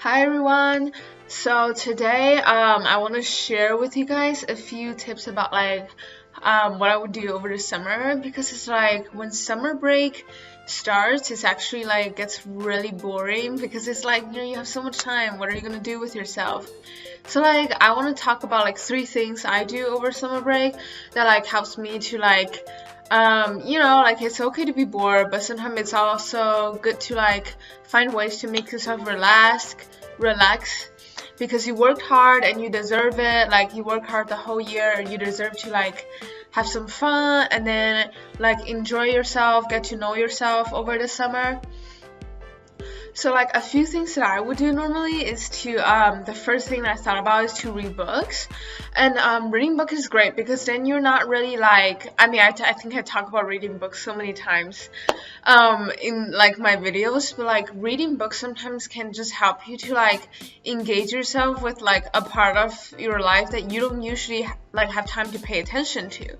Hi everyone. So today I want to share with you guys a few tips about what I would do over the summer, because it's like when summer break starts, it's actually like gets really boring because it's like you have so much time. What are you gonna do with yourself? So I want to talk about like three things I do over summer break that like helps me to it's okay to be bored, but sometimes it's also good to like find ways to make yourself relax because you worked hard and you deserve it. Like you work hard the whole year and you deserve to like have some fun and then like enjoy yourself, get to know yourself over the summer. So like a few things that I would do normally is to the first thing that I thought about is to read books. And reading books is great because then you're not really like, I think I talk about reading books so many times in like my videos, but like reading books sometimes can just help you to like engage yourself with like a part of your life that you don't usually like have time to pay attention to.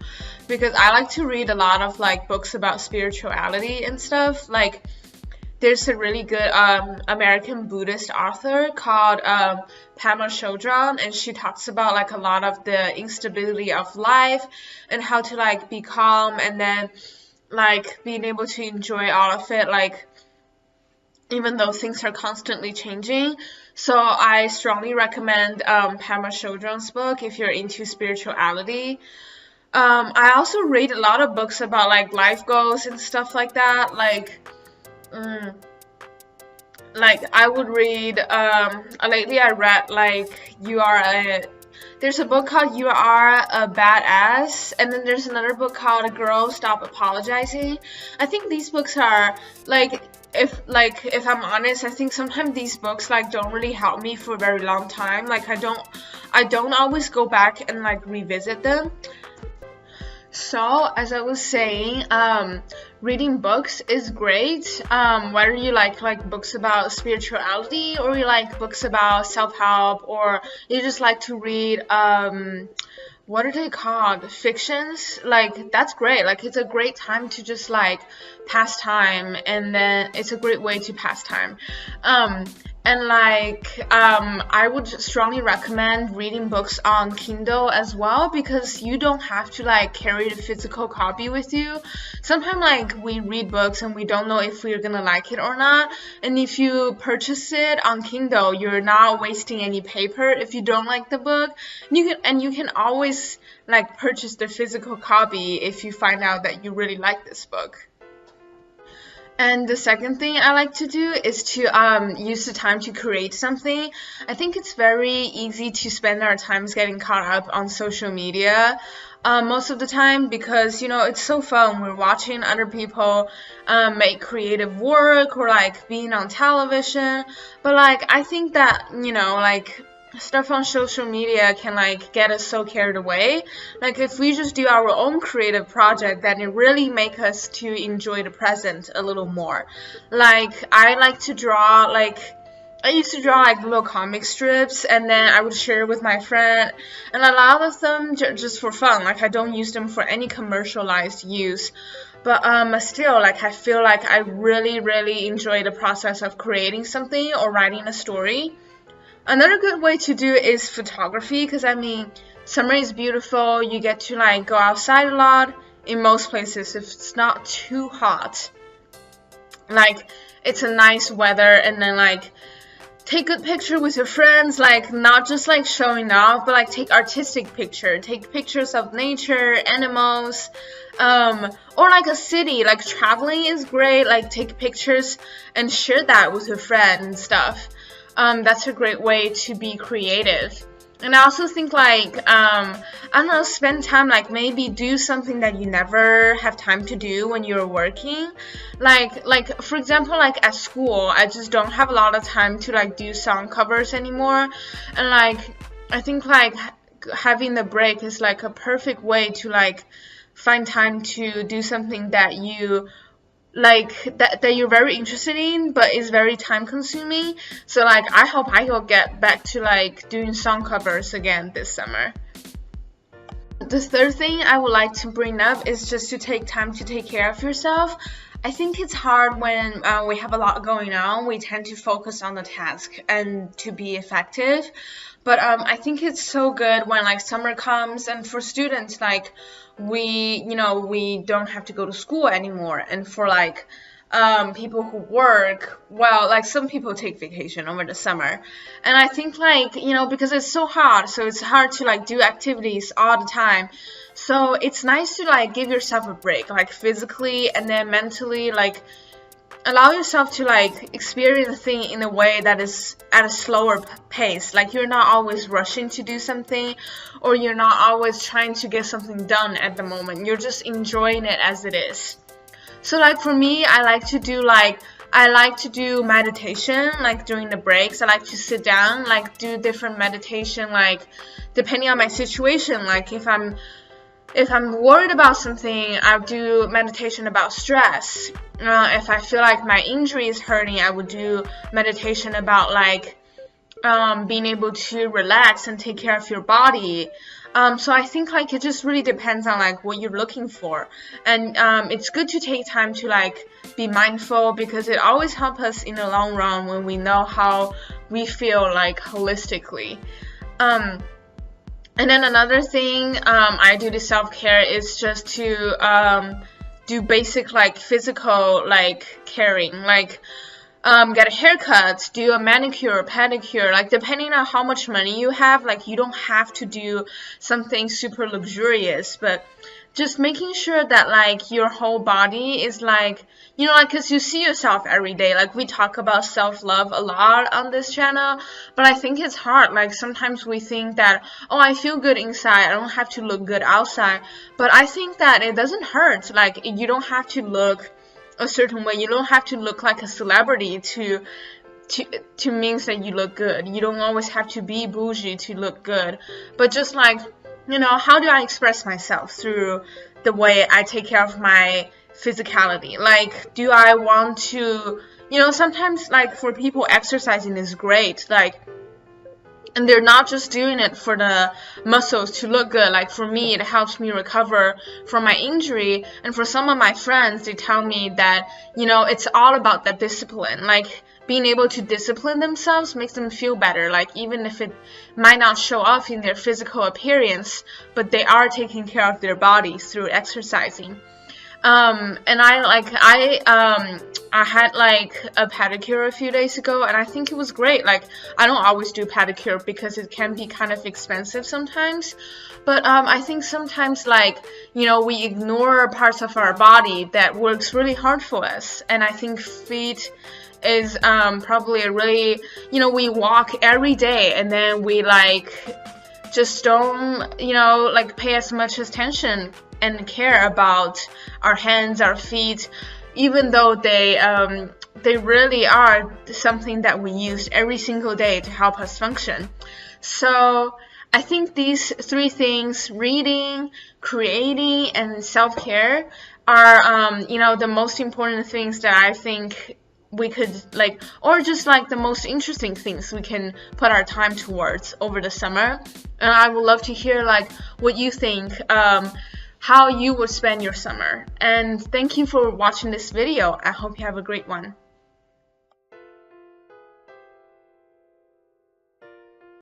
Because I like to read a lot of like books about spirituality and stuff. Like there's a really good American Buddhist author called Pema Chodron, and she talks about like a lot of the instability of life and how to like be calm and then like being able to enjoy all of it, like even though things are constantly changing. So I strongly recommend Pema Chodron's book if you're into spirituality. I also read a lot of books about like life goals and stuff like that. Like I would read lately I read like there's a book called You Are a Badass, and then there's another book called A Girl Stop Apologizing. I think these books are like, if I'm honest, I think sometimes these books like don't really help me for a very long time. Like I don't always go back and like revisit them. So, as I was saying, reading books is great. Whether you like books about spirituality, or you like books about self-help, or you just like to read, what are they called? Fictions? Like, that's great. Like, it's a great time to just like pass time, and then it's a great way to pass time. I would strongly recommend reading books on Kindle as well, because you don't have to like carry the physical copy with you. Sometimes like we read books and we don't know if we're gonna like it or not, and if you purchase it on Kindle, you're not wasting any paper if you don't like the book. You can always like purchase the physical copy if you find out that you really like this book. And the second thing I like to do is to use the time to create something. I think it's very easy to spend our times getting caught up on social media most of the time, because it's so fun. We're watching other people make creative work, or like being on television. But like I think that stuff on social media can like get us so carried away. Like if we just do our own creative project, then it really make us to enjoy the present a little more. Like I like to draw, like I used to draw like little comic strips, and then I would share with my friend, and a lot of them just for fun. Like I don't use them for any commercialized use. But still, like I feel like I really enjoy the process of creating something or writing a story. Another good way to do is photography, because summer is beautiful. You get to like go outside a lot in most places if it's not too hot. Like it's a nice weather, and then like take good picture with your friends, like not just like showing off, but like take artistic picture. Take pictures of nature, animals, or like a city. Like traveling is great. Like take pictures and share that with your friend and stuff. That's a great way to be creative. And I also think spend time, like maybe do something that you never have time to do when you're working. Like for example, like at school, I just don't have a lot of time to like do song covers anymore. And like I think like having the break is like a perfect way to like find time to do something that you like that you're very interested in, but is very time consuming. So like I hope I will get back to like doing song covers again this summer. The third thing I would like to bring up is just to take time to take care of yourself. I think it's hard when we have a lot going on. We tend to focus on the task and to be effective. But I think it's so good when like summer comes, and for students, like we don't have to go to school anymore. And for like people who work, well, like some people take vacation over the summer. And I think like, because it's so hot, so it's hard to like do activities all the time. So it's nice to like give yourself a break, like physically and then mentally, like allow yourself to like experience the thing in a way that is at a slower pace. Like you're not always rushing to do something, or you're not always trying to get something done at the moment. You're just enjoying it as it is. So like for me, I like to do meditation, like during the breaks. I like to sit down, like do different meditation, like depending on my situation. Like if I'm worried about something, I'll do meditation about stress. If I feel like my injury is hurting, I would do meditation about like being able to relax and take care of your body. So I think like it just really depends on like what you're looking for, and it's good to take time to like be mindful, because it always helps us in the long run when we know how we feel like holistically. And then another thing I do to self-care is just to do basic like physical like caring, like get a haircut, do a manicure, pedicure, like depending on how much money you have, like you don't have to do something super luxurious, but just making sure that like your whole body is like, like, because you see yourself every day. Like we talk about self-love a lot on this channel, but I think it's hard. Like sometimes we think that, oh, I feel good inside, I don't have to look good outside. But I think that it doesn't hurt. Like you don't have to look a certain way. You don't have to look like a celebrity to means that you look good. You don't always have to be bougie to look good. But just like, how do I express myself through the way I take care of my physicality? Like, do I want to, sometimes like for people, exercising is great, like, and they're not just doing it for the muscles to look good. Like for me, it helps me recover from my injury. And for some of my friends, they tell me that, it's all about that discipline. Like being able to discipline themselves makes them feel better. Like even if it might not show off in their physical appearance, but they are taking care of their bodies through exercising. And I had like a pedicure a few days ago, and I think it was great. Like I don't always do pedicure because it can be kind of expensive sometimes, but I think sometimes like we ignore parts of our body that works really hard for us. And I think feet is probably a really, we walk every day, and then we like just don't like pay as much attention and care about our hands, our feet, even though they really are something that we use every single day to help us function. So I think these three things, reading, creating, and self-care, are the most important things that I think we could like, or just like the most interesting things we can put our time towards over the summer. And I would love to hear like what you think, how you would spend your summer. And thank you for watching this video. I hope you have a great one.